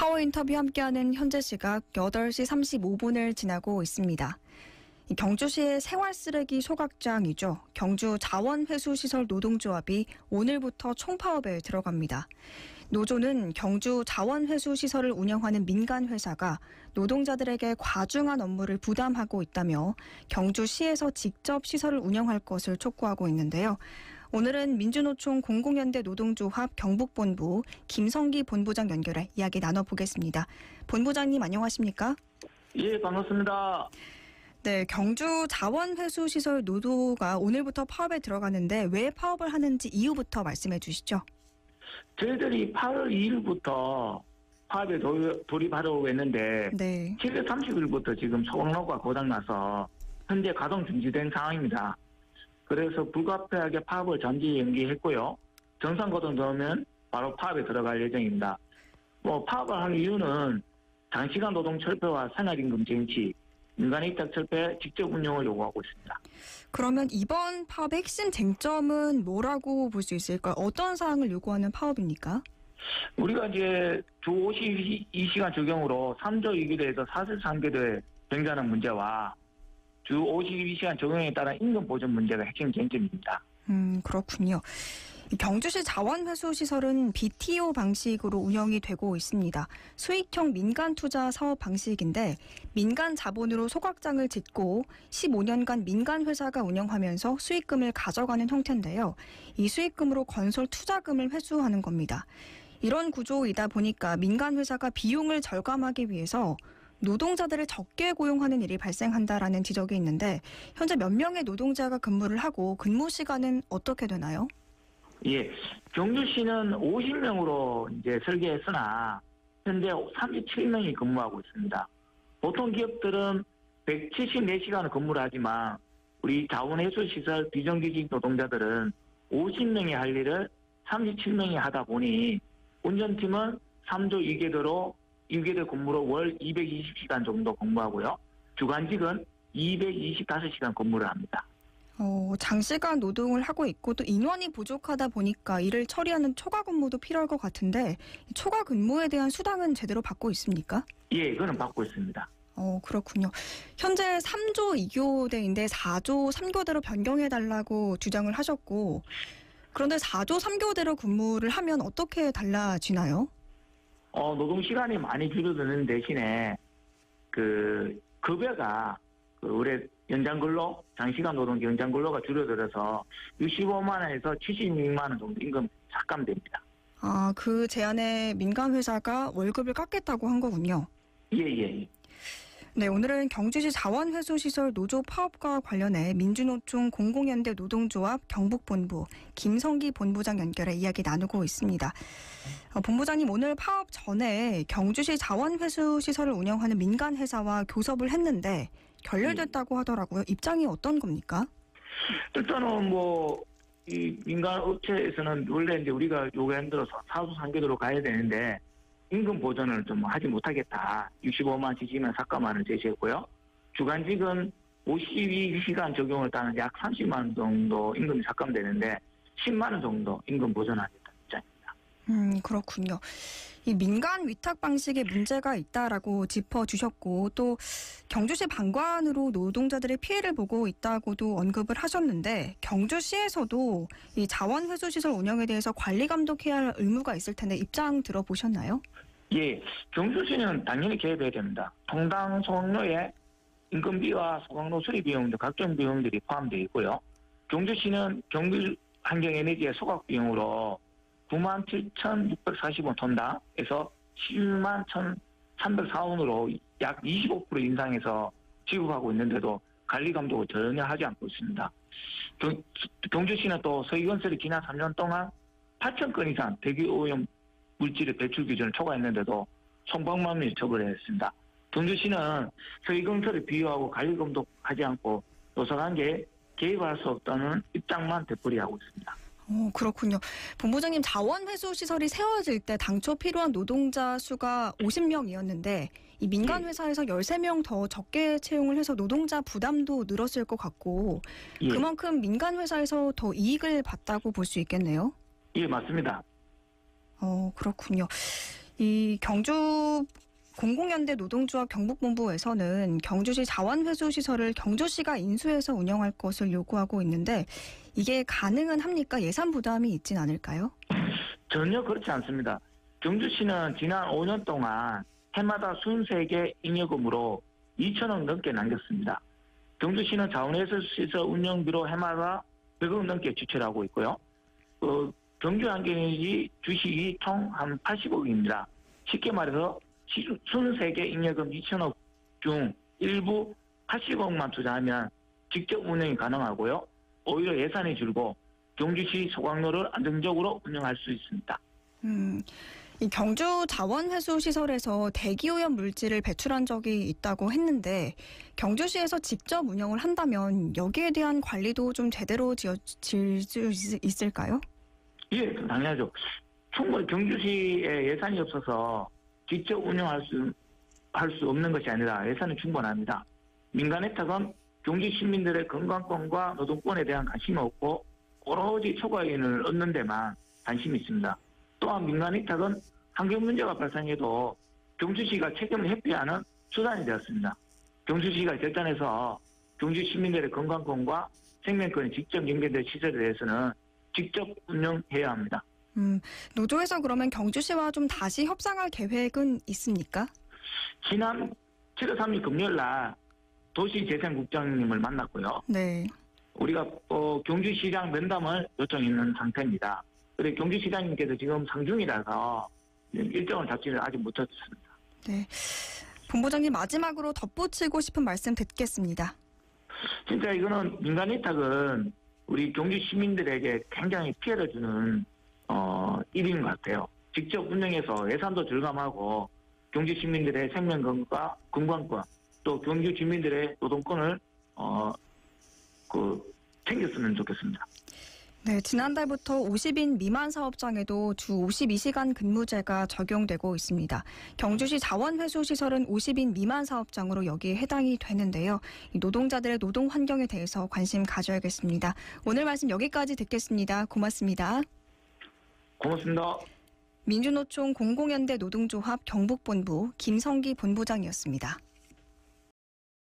파워 인터뷰 함께하는 현재 시각 8시 35분을 지나고 있습니다. 경주시의 생활쓰레기 소각장이죠. 경주 자원회수시설 노동조합이 오늘부터 총파업에 들어갑니다. 노조는 경주 자원회수시설을 운영하는 민간회사가 노동자들에게 과중한 업무를 부담하고 있다며 경주시에서 직접 시설을 운영할 것을 촉구하고 있는데요. 오늘은 민주노총 공공연대 노동조합 경북본부 김성기 본부장 연결해 이야기 나눠보겠습니다. 본부장님 안녕하십니까? 예, 반갑습니다. 네, 경주 자원회수시설 노조가 오늘부터 파업에 들어가는데 왜 파업을 하는지 이유부터 말씀해 주시죠. 저희들이 8월 2일부터 파업에 돌입하려고 했는데 네. 7월 30일부터 지금 소방로가 고장나서 현재 가동 중지된 상황입니다. 그래서 불가피하게 파업을 잠시 연기했고요. 정상 가동 되면 바로 파업에 들어갈 예정입니다. 파업을 하는 이유는 장시간 노동 철폐와 생활임금 쟁취, 민간의 입장 철폐 직접 운영을 요구하고 있습니다. 그러면 이번 파업의 핵심 쟁점은 뭐라고 볼 수 있을까요? 어떤 사항을 요구하는 파업입니까? 우리가 이제 주 52시간 적용으로 3조 2교대에서 4세 3교대 변경하는 문제와 주 52시간 적용에 따른 임금 보전 문제가 핵심 쟁점입니다. 그렇군요. 경주시 자원회수시설은 BTO 방식으로 운영이 되고 있습니다. 수익형 민간 투자 사업 방식인데 민간 자본으로 소각장을 짓고 15년간 민간 회사가 운영하면서 수익금을 가져가는 형태인데요. 이 수익금으로 건설 투자금을 회수하는 겁니다. 이런 구조이다 보니까 민간 회사가 비용을 절감하기 위해서 노동자들을 적게 고용하는 일이 발생한다라는 지적이 있는데 현재 몇 명의 노동자가 근무를 하고 근무 시간은 어떻게 되나요? 예, 경주시는 50명으로 이제 설계했으나 현재 37명이 근무하고 있습니다. 보통 기업들은 174시간을 근무를 하지만 우리 자원회수시설 비정규직 노동자들은 50명이 할 일을 37명이 하다 보니 운전팀은 3조 2궤도로 2궤도 근무로 월 220시간 정도 근무하고요. 주간직은 225시간 근무를 합니다. 장시간 노동을 하고 있고 또 인원이 부족하다 보니까 이를 처리하는 초과 근무도 필요할 것 같은데 초과 근무에 대한 수당은 제대로 받고 있습니까? 예, 그거는 받고 있습니다. 그렇군요. 현재 3조 2교대인데 4조 3교대로 변경해달라고 주장을 하셨고 그런데 4조 3교대로 근무를 하면 어떻게 달라지나요? 노동시간이 많이 줄어드는 대신에 급여가 올해 연장근로, 장시간 노동 연장근로가 줄어들어서 65만 원에서 76만 원 정도 임금 삭감됩니다. 그 제안에 민간 회사가 월급을 깎겠다고 한 거군요. 예. 네, 오늘은 경주시 자원회수시설 노조 파업과 관련해 민주노총 공공연대 노동조합 경북본부 김성기 본부장 연결해 이야기 나누고 있습니다. 본부장님, 오늘 파업 전에 경주시 자원회수시설을 운영하는 민간 회사와 교섭을 했는데 결렬됐다고 하더라고요. 입장이 어떤 겁니까? 일단은 이 민간 업체에서는 원래 이제 우리가 요구한 대로 4조 3교대로 가야 되는데 임금 보전을 좀 하지 못하겠다. 65만 지지면 삭감안을 제시했고요. 주간직은 52시간 적용을 따른 약 30만 원 정도 임금이 삭감되는데 10만 원 정도 임금 보전하겠다 입장입니다. 그렇군요. 이 민간 위탁 방식에 문제가 있다라고 짚어주셨고 또 경주시 방관으로 노동자들의 피해를 보고 있다고도 언급을 하셨는데 경주시에서도 이 자원회수시설 운영에 대해서 관리 감독해야 할 의무가 있을 텐데 입장 들어보셨나요? 예, 경주시는 당연히 개입해야 됩니다. 통당 소각로에 인건비와 소각로 수리 비용 등 각종 비용들이 포함되어 있고요. 경주시는 경주환경에너지의 소각 비용으로 97,640원 톤당에서 11만 1,304원으로 약 25% 인상해서 지급하고 있는데도 관리 감독을 전혀 하지 않고 있습니다. 경주시는 또 서희건설이 지난 3년 동안 8,000건 이상 대기오염 물질의 배출 기준을 초과했는데도 송방망이 처벌했습니다. 경주시는 서희건설을 비유하고 관리 감독하지 않고 노사관계에 개입할 수 없다는 입장만 되풀이하고 있습니다. 그렇군요. 본부장님, 자원회수시설이 세워질 때 당초 필요한 노동자 수가 50명이었는데 이 민간 회사에서 13명 더 적게 채용을 해서 노동자 부담도 늘었을 것 같고 그만큼 민간 회사에서 더 이익을 봤다고 볼 수 있겠네요. 예, 맞습니다. 그렇군요. 이 경주 공공연대 노동조합 경북본부에서는 경주시 자원회수시설을 경주시가 인수해서 운영할 것을 요구하고 있는데 이게 가능은 합니까? 예산 부담이 있진 않을까요? 전혀 그렇지 않습니다. 경주시는 지난 5년 동안 해마다 23개 잉여금으로 2천억 넘게 남겼습니다. 경주시는 자원회수시설 운영비로 해마다 100억 넘게 지출하고 있고요. 경주환경에너지 주식이 총 한 80억입니다. 쉽게 말해서 23개 잉여금 2천억 중 일부 80억만 투자하면 직접 운영이 가능하고요. 오히려 예산이 줄고 경주시 소각로를 안정적으로 운영할 수 있습니다. 이 경주 자원회수시설에서 대기오염 물질을 배출한 적이 있다고 했는데 경주시에서 직접 운영을 한다면 여기에 대한 관리도 좀 제대로 지어질 수 있을까요? 예, 당연하죠. 충분히 경주시에 예산이 없어서 직접 운영할 수 없는 것이 아니라 예산은 충분합니다. 민간 혜택은 경주 시민들의 건강권과 노동권에 대한 관심이 없고 오로지 초과이윤을 얻는 데만 관심이 있습니다. 또한 민간 혜택은 환경 문제가 발생해도 경주시가 책임을 회피하는 수단이 되었습니다. 경주시가 결단해서 경주 시민들의 건강권과 생명권이 직접 연결된 시설에 대해서는 직접 운영해야 합니다. 노조에서 그러면 경주시와 좀 다시 협상할 계획은 있습니까? 지난 7월 3일 금요일 날 도시재생국장님을 만났고요. 네. 우리가 경주시장 면담을 요청했는 상태입니다. 그런데 경주시장님께서 지금 상중이라서 일정을 잡지를 아직 못했습니다. 네. 본부장님 마지막으로 덧붙이고 싶은 말씀 듣겠습니다. 진짜 이거는 민간 혜택은 우리 경주 시민들에게 굉장히 피해를 주는 일인 것 같아요. 직접 운영해서 예산도 절감하고 경주 시민들의 생명권과 건강권 또 경주 주민들의 노동권을 챙겼으면 좋겠습니다. 네, 지난달부터 50인 미만 사업장에도 주 52시간 근무제가 적용되고 있습니다. 경주시 자원회수시설은 50인 미만 사업장으로 여기에 해당이 되는데요. 이 노동자들의 노동 환경에 대해서 관심 가져야겠습니다. 오늘 말씀 여기까지 듣겠습니다. 고맙습니다. 고맙습니다. 민주노총 공공연대 노동조합 경북본부 김성기 본부장이었습니다.